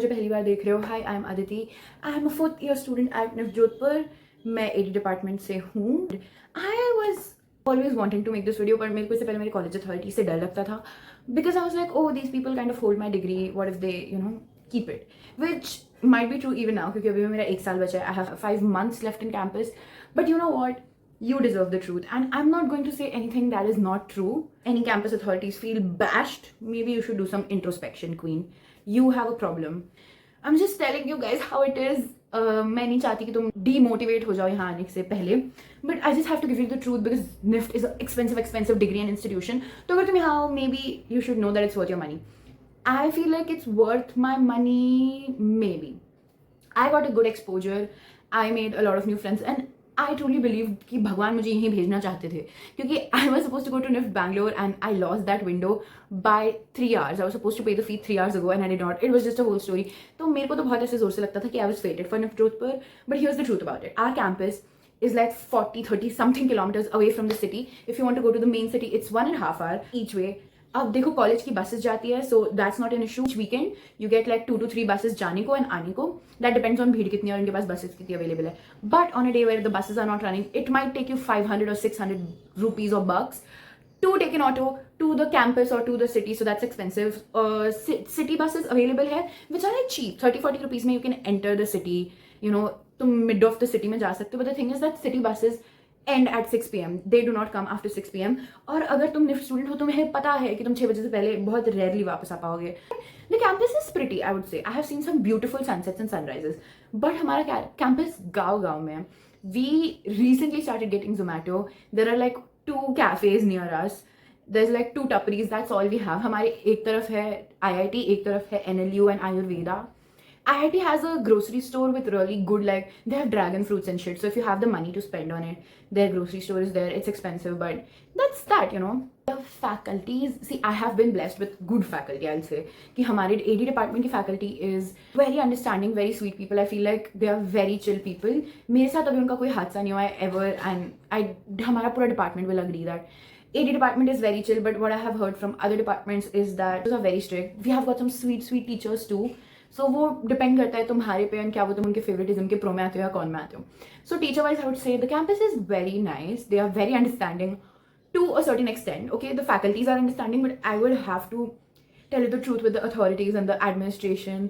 मुझे पहली बार देख रहे हो, hi I am Aditi, I am a 4th year student at NIFT Jodhpur. मैं एडी डिपार्टमेंट से हूँ। I was always wanting to make this video, but मेरे को इससे पहले मेरे कॉलेज अथॉरिटी से डर लगता था, because I was like, oh these people kind of hold my degree, what if they keep it, which might be true even now, क्योंकि अभी मेरा 1 साल बचा है। I have 5 months left in campus, but you know what, you deserve the truth, and I'm not going to say anything that is not true. Any campus authorities feel bashed, maybe you should do some introspection, queen. You have a problem. I'm just telling you guys how it is. मैं नहीं चाहती कि तुम demotivate हो जाओ यहाँ आने से पहले, but I just have to give you the truth because NIFT is an expensive degree and institution. तो अगर तुम यहाँ हो, maybe you should know that it's worth your money. I feel like it's worth my money, maybe. I got a good exposure. I made a lot of new friends, and I truly believe कि भगवान मुझे यहीं भेजना चाहते थे, क्योंकि I was supposed to go to NIFT Bangalore and I lost that window by 3 hours. I was supposed to pay the fee 3 hours ago and I did not. It was just a whole story. तो मेरे को तो बहुत ऐसे जोर से लगता था कि I was fated for NIFT Jodhpur. But here's the truth about it. Our campus is like 40-30 something kilometers away from the city. If you want to go to the main city, it's 1.5 hour each way. अब देखो college की buses जाती है, so that's not an issue. Weekend you get like 2 to 3 buses जाने को and आने को. That depends on भीड़ कितनी है और इनके पास बसेस कितनी अवेलेबल है. But on a day where the buses are not running, it might take you 500 or 600 rupees or bucks to take an auto to the campus or to the city, so that's expensive. City buses available है which are like cheap, 30-40 rupees में you can enter the city. You know, तुम mid of the city में जा सकते हो, but the thing is that city buses end at 6 p.m. They do not come after 6 p.m. और अगर तुम NIFT student हो, तुम्हें पता है कि तुम 6 बजे से पहले बहुत रेयरली वापस आ पाओगे. The campus is pretty, I would say. I have seen some beautiful sunsets and sunrises. But हमारा campus गाँव में है. We recently started getting Zomato. There are like 2 cafes near us. There's like 2 टपरीज. That's all we have. हमारे एक तरफ है IIT, एक तरफ है NLU and Ayurveda. IIT has a grocery store with really good, like, they have dragon fruits and shit. So if you have the money to spend on it, their grocery store is there. It's expensive, but that's that, you know. The faculties, see, I have been blessed with good faculty, I'll say. कि हमारे AD department की faculty is very understanding, very sweet people. I feel like they are very chill people. मेरे साथ अभी उनका कोई हादसा नहीं हुआ है ever, and हमारा पूरा department will agree that AD department is very chill. But what I have heard from other departments is that those are very strict. We have got some sweet teachers too. सो वो depend करता है तुम्हारे पे and क्या वो तुम उनके favouritism के प्रो में आते हो या कौन में आते हो. So teacher wise I would say the campus is very nice. They are very understanding to a certain extent. Okay, the faculties are understanding, but I would have to tell you the truth with the authorities and the administration.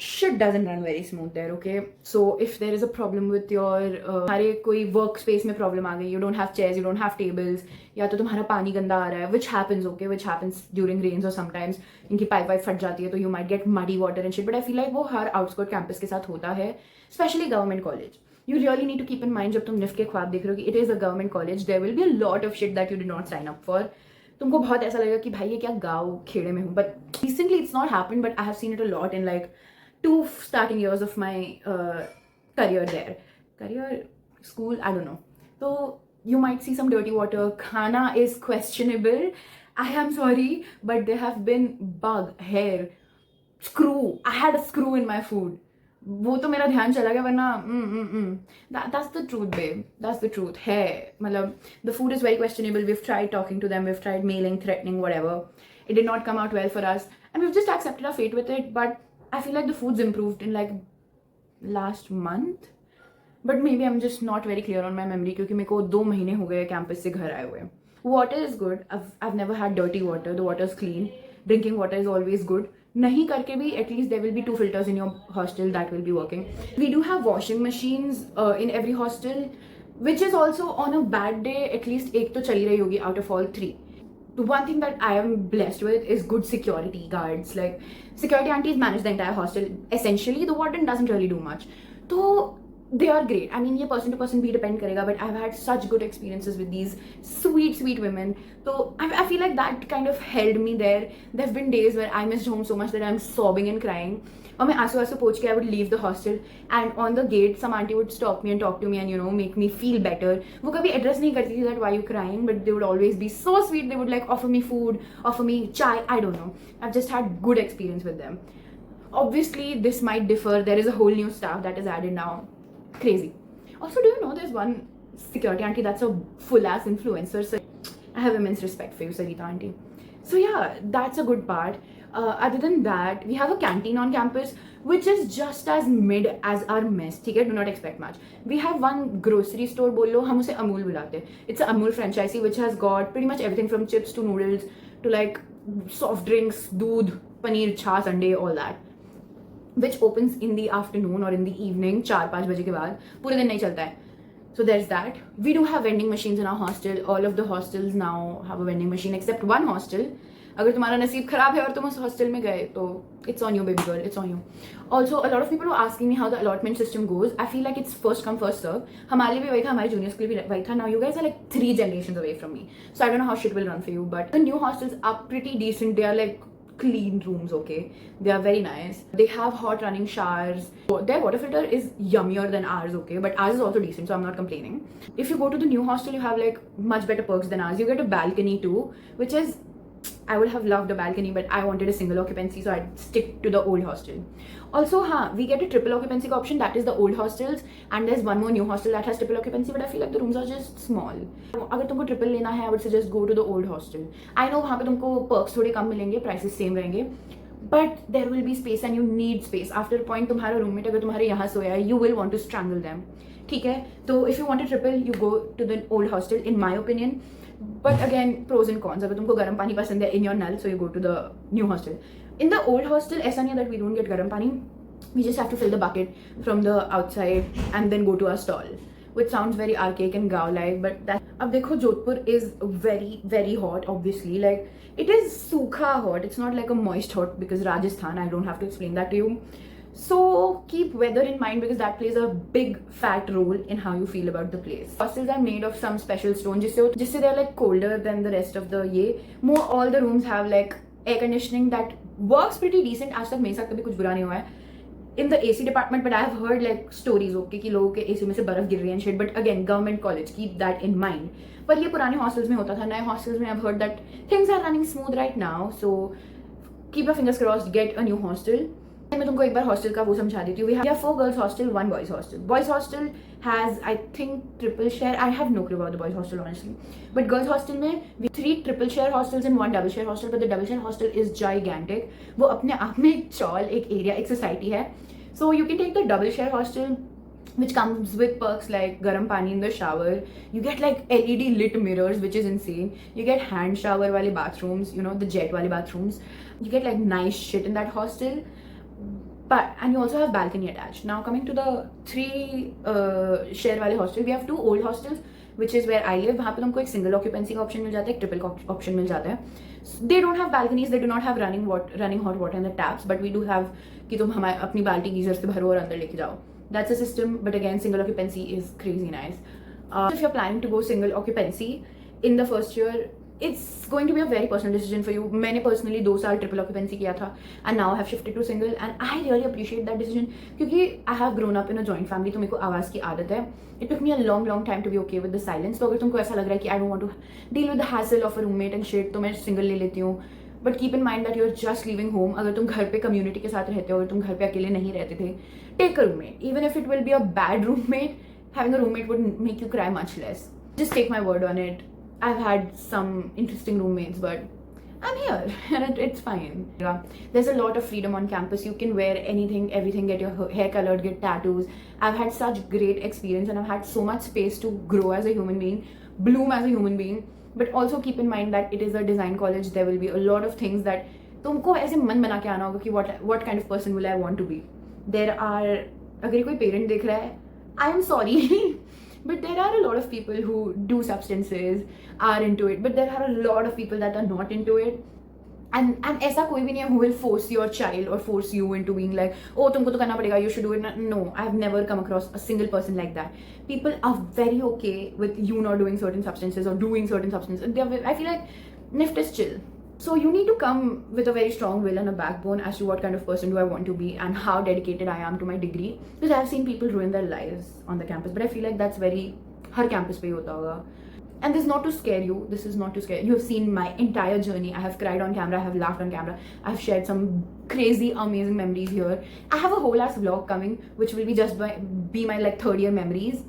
shit doesn't run very smooth there. Okay, so if there is a problem with your हमारे कोई work space में problem आ गई, you don't have chairs, you don't have tables, या तो तुम्हारा पानी गंदा आ रहा है, which happens, okay, which happens during rains or sometimes इनकी पाइप वाइप फट जाती है, तो you might get muddy water and shit. But I feel like वो हर आउटस्कर्ट कैंपस के साथ होता है, especially government college. You really need to keep in mind जब तुम निफ्ट के ख्वाब देख रहे हो कि it is a government college, there will be a lot of shit that you did not sign up for. तुमको बहुत ऐसा लगेगा कि भाई ये क्या गाँव खेड़े में हूँ. But recently it's not happened, but I have seen it a lot in like 2 starting years of my career there. School, I don't know. So you might see some dirty water. Khana is questionable. I am sorry, but there have been bug, hair, screw. I had a screw in my food. वो तो मेरा ध्यान चला गया, वरना that's the truth, babe. That's the truth. है मतलब the food is very questionable. We've tried talking to them. We've tried mailing, threatening, whatever. It did not come out well for us, and we've just accepted our fate with it. But I feel like the food's improved in like last month, but maybe I'm just not very clear on my memory क्योंकि मेरे को 2 महीने हो गए campus से घर आए हुए. Water is good. I've never had dirty water. The water is clean. Drinking water is always good. नहीं करके भी at least there will be 2 filters in your hostel that will be working. We do have washing machines in every hostel, which is also on a bad day at least एक तो चली रही होगी out of all 3. The one thing that I am blessed with is good security guards. Like, security aunties manage the entire hostel. Essentially, the warden doesn't really do much. So they are great. I mean, ये person to person भी depend करेगा, but I've had such good experiences with these sweet women. So I feel like that kind of held me there. There have been days where I missed home so much that I'm sobbing and crying. और मैं आंसू पोंछ के I would leave the hostel, and on the gate some auntie would stop me and talk to me and, you know, make me feel better. वो कभी address नहीं करती थी that why you crying, but they would always be so sweet. They would like offer me food, offer me chai. I don't know. I've just had good experience with them. Obviously this might differ. There is a whole new staff that is added now. Crazy. Also, do you know there's one security auntie that's a full ass influencer? So I have immense respect for you, Sarita auntie. So yeah, that's a good part. Other than that, we have a canteen on campus, which is just as mid as our mess. ठीक है, do not expect much. We have one grocery store, बोल लो, हम उसे अमूल बुलाते हैं. It's a Amul franchisee which has got pretty much everything from chips to noodles to like soft drinks, दूध, paneer, छाछ, अंडे, all that. Which opens in the afternoon or in the evening, 4-5 बजे के बाद, पूरे दिन नहीं चलता है. So there's that. We do have vending machines in our hostel. All of the hostels now have a vending machine except one hostel. अगर तुम्हारा नसीब खराब है और तुम उस हॉस्टल में गए तो it's on you, baby girl, it's on you. Also, a lot of people were asking me how the allotment system goes. I feel like it's first come first serve. हमारे लिए भी वही था, हमारे juniors के लिए भी वही था. Now you guys are like 3 generations away from me, so I don't know how shit will run for you. But the new hostels are pretty decent. They are like clean rooms, okay? They are very nice. They have hot running showers. Their water filter is yummier than ours, okay? But ours is also decent, so I'm not complaining. If you go to the new hostel, you have like much better perks than ours. You get a balcony too, which is, I would have loved a balcony, but I wanted a single occupancy, so I'd stick to the old hostel. Also, we get a triple occupancy option. That is the old hostels, and there's one more new hostel that has triple occupancy, but I feel like the rooms are just small. अगर तुमको triple लेना है, I would suggest go to the old hostel. I know वहाँ पे तुमको perks थोड़े कम मिलेंगे, prices same रहेंगे, but there will be space and you need space. After a point, तुम्हारा roommate अगर तुम्हारे यहाँ सोया है, you will want to strangle them. ठीक है? तो if you want a triple, you go to the old hostel, in my opinion. But again, pros and cons. अगर तुमको गर्म पानी पसंद है in your null, so you go to the new hostel. In the old hostel, ऐसा नहीं है that we don't get गर्म पानी. We just have to fill the bucket from the outside and then go to our stall, which sounds very archaic and gaon-like. But that. अब देखो, Jodhpur is very very hot. Obviously, like it is सूखा hot. It's not like a moist hot because Rajasthan. I don't have to explain that to you. So keep weather in mind because that plays a big fat role in how you feel about the place. Hostels are made of some special stone जिससे they are like colder than the rest of the more all the rooms have like air conditioning that works pretty decent. आज तक मेरे साथ कभी कुछ बुरा नहीं हुआ है in the AC department, but I have heard like stories okay कि लोगों के AC में से बर्फ गिर रही है and shit. But again, government college, keep that in mind. पर ये पुराने hostels में होता था. नए hostels में I've heard that things are running smooth right now. So keep your fingers crossed. Get a new hostel. मैं तुमको एक बार हॉस्टल का वो समझा देती हूँ. We have 4 girls hostel, 1 boys hostel. Boys hostel has I think triple share. I have no clue about the boys hostel honestly. But girls hostel में we 3 triple share hostels and 1 double share hostel. But the double share hostel is gigantic. वो अपने आप में एक चॉल, एक area, एक society है. So you can take the double share hostel, which comes with perks like garam pani in the shower. You get like LED lit mirrors, which is insane. You get hand shower wale bathrooms, you know, the jet wale bathrooms. You get like nice shit in that hostel. And you also have balcony attached. Now coming to the 3 share wale hostel, we have 2 old hostels, which is where I live. वहाँ पे तुमको एक single occupancy का option मिल जाता है, एक triple option मिल जाता है. They don't have balconies, they do not have running hot water in the taps, but we do have कि तुम हमारे अपनी बाल्टी गीजर से भरो और अंदर लेके जाओ. That's a system, but again, single occupancy is crazy nice. If you're planning to go single occupancy in the first year, it's going to be a very personal decision for you. मैंने personally 2 साल triple occupancy किया था and now I have shifted to single and I really appreciate that decision क्योंकि I have grown up in a joint family, तो मेरे को आवाज़ की आदत है. It took me a long time to be okay with the silence. तो अगर तुमको ऐसा लग रहा है कि I don't want to deal with the hassle of a roommate and shit, तो मैं single ले लेती हूँ. But keep in mind that you're just leaving home. अगर तुम घर पे community के साथ रहते हो, अगर तुम घर पे अकेले नहीं रहते थे, take a roommate. Even if it will be a bad roommate, having a roommate would make you cry much less. Just take my word on it. I've had some interesting roommates, but I'm here and it's fine. Yeah. There's a lot of freedom on campus. You can wear anything, everything, get your hair colored, get tattoos. I've had such great experience and I've had so much space to grow as a human being, bloom as a human being. But also keep in mind that it is a design college. There will be a lot of things that तुमको ऐसे मन बना के आना होगा कि what kind of person will I want to be. There are, अगर कोई parent देख रहा है, I am sorry. But there are a lot of people who do substances, are into it, but there are a lot of people that are not into it. And ऐसा कोई भी नहीं है who will force your child or force you into being like, oh तुमको तो करना पड़ेगा, you should do it. No, I have never come across a single person like that. People are very okay with you not doing certain substances or doing certain substances. I feel like NIFT is chill. So you need to come with a very strong will and a backbone as to what kind of person do I want to be and how dedicated I am to my degree. Because I've seen people ruin their lives on the campus, but I feel like that's very her campus पे ही होता होगा. And this is not to scare you. This is not to scare you. You have seen my entire journey. I have cried on camera. I have laughed on camera. I have shared some crazy, amazing memories here. I have a whole ass vlog coming, which will be just be my like 3rd year memories.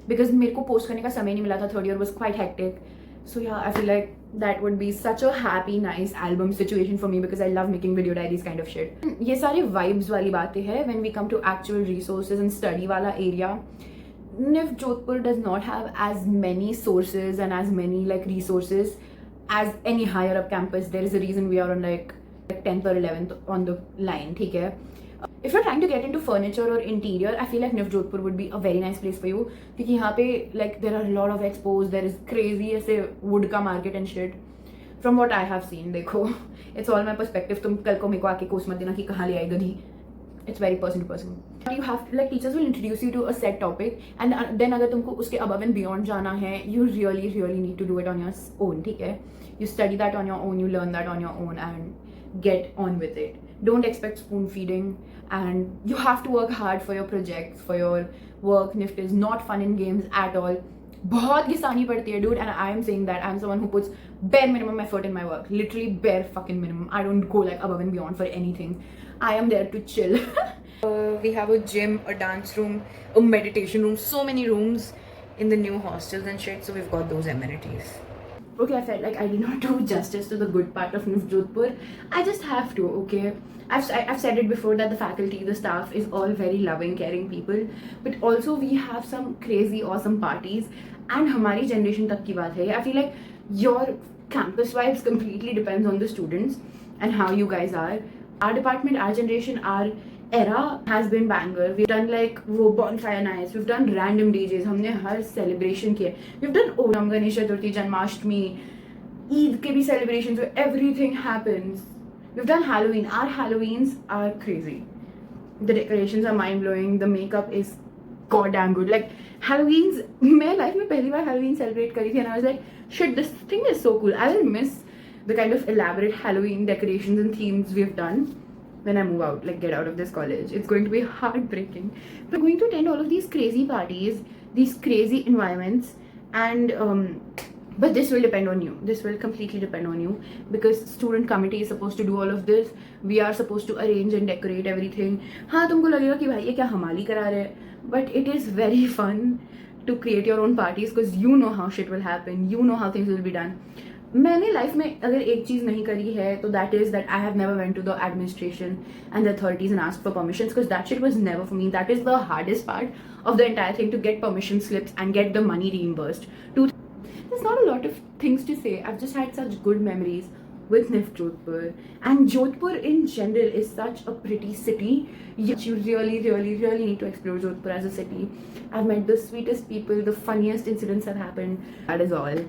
Because मेरे को post करने का समय नहीं मिला था. 3rd year was quite hectic. So yeah, I feel like that would be such a happy, nice album situation for me because I love making video diaries kind of shit. ये सारे vibes वाली बातें हैं when we come to actual resources and study वाला area. NIF Jodhpur does not have as many sources and as many like resources as any higher up campus. There is a reason we are on like 10th or 11th on the line, ठीक है. If you're trying to get into furniture or interior, I feel like NIF Jodhpur would be a very nice place for you क्योंकि यहाँ पे like there are a lot of expos, there is crazy ऐसे wood का market and shit. From what I have seen, देखो, it's all my perspective. तुम कल को मेरे को आके कोस मत देना कि कहाँ ले आई गधी. It's very person to person. You have like teachers will introduce you to a set topic and then अगर तुमको उसके above and beyond जाना है, you really need to do it on your own, ठीक है? You study that on your own, you learn that on your own and get on with it. Don't expect spoon feeding and you have to work hard for your projects, for your work. NIFT is not fun in games at all. बहुत घिसानी पड़ती है dude, and I am saying that I'm someone who puts bare minimum effort in my work, literally bare fucking minimum. I don't go like above and beyond for anything. I am there to chill. We have a gym, a dance room, a meditation room, so many rooms in the new hostels and shit, so we've got those amenities. Okay, I felt like I did not do justice to the good part of NIF Jodhpur. I just have to, okay? I've said it before that the faculty, the staff is all very loving, caring people. But also we have some crazy, awesome parties. And हमारी generation तक की बात है. I feel like your campus vibes completely depends on the students and how you guys are. Our department, our generation, our era has been banger. We've done like वो bonfire nights, we've done random DJs, हमने हर celebration किए. We've done Onam, Ganesh Chaturthi, Janmashtami, Eid के भी celebrations where everything happens. We've done Halloween. Our Halloweens are crazy. The decorations are mind blowing. The makeup is goddamn good. Like Halloweens, मैं life में पहली बार Halloween celebrate करी थी and I was like, shit, this thing is so cool. I will miss the kind of elaborate Halloween decorations and themes we've done when I move out, like get out of this college. It's going to be heartbreaking. But I'm going to attend all of these crazy parties, these crazy environments, and but this will depend on you. This will completely depend on you because student committee is supposed to do all of this. We are supposed to arrange and decorate everything. हाँ तुमको लगेगा कि भाई ये क्या हमारी करा रहे हैं, but it is very fun to create your own parties because you know how shit will happen. You know how things will be done. मैंने लाइफ में अगर एक चीज़ नहीं करी है तो that is that I have never went to the administration and the authorities and ask for permissions because that shit was never for me. That is the hardest part of the entire thing to get permission slips and get the money reimbursed. There's not a lot of things to say. I've just had such good memories with NIF Jodhpur, and Jodhpur in general is such a pretty city. You really need to explore Jodhpur as a city. I've met the sweetest people, the funniest incidents have happened. That is all.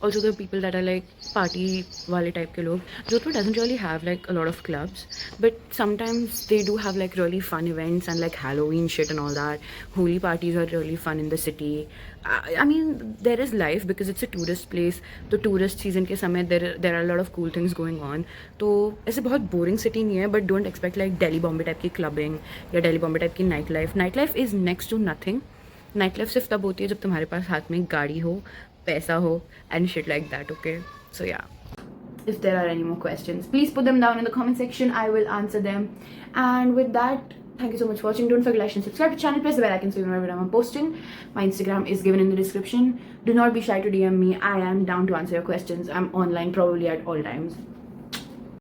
Also the people that are like party wale type ke log. Jodhpur doesn't really have like a lot of clubs, but sometimes they do have like really fun events and like Halloween shit and all that. Holi parties are really fun in the city. I mean there is life because it's a tourist place. तो tourist season के समय there are a lot of cool things going on. तो ऐसे बहुत boring city नहीं है, but don't expect like Delhi Bombay type की clubbing या Delhi Bombay type की night life. Night life is next to nothing. Night life सिर्फ तब होती है जब तुम्हारे पास हाथ में गाड़ी हो, पैसा हो and shit like that. Okay, so yeah, if there are any more questions please put them down in the comment section. I will answer them. And with that, thank you so much for watching. Don't forget to like and subscribe to the channel, press the bell icon so you know whenever I'm posting. My Instagram is given in the description. Do not be shy to DM me. I am down to answer your questions. I'm online probably at all times.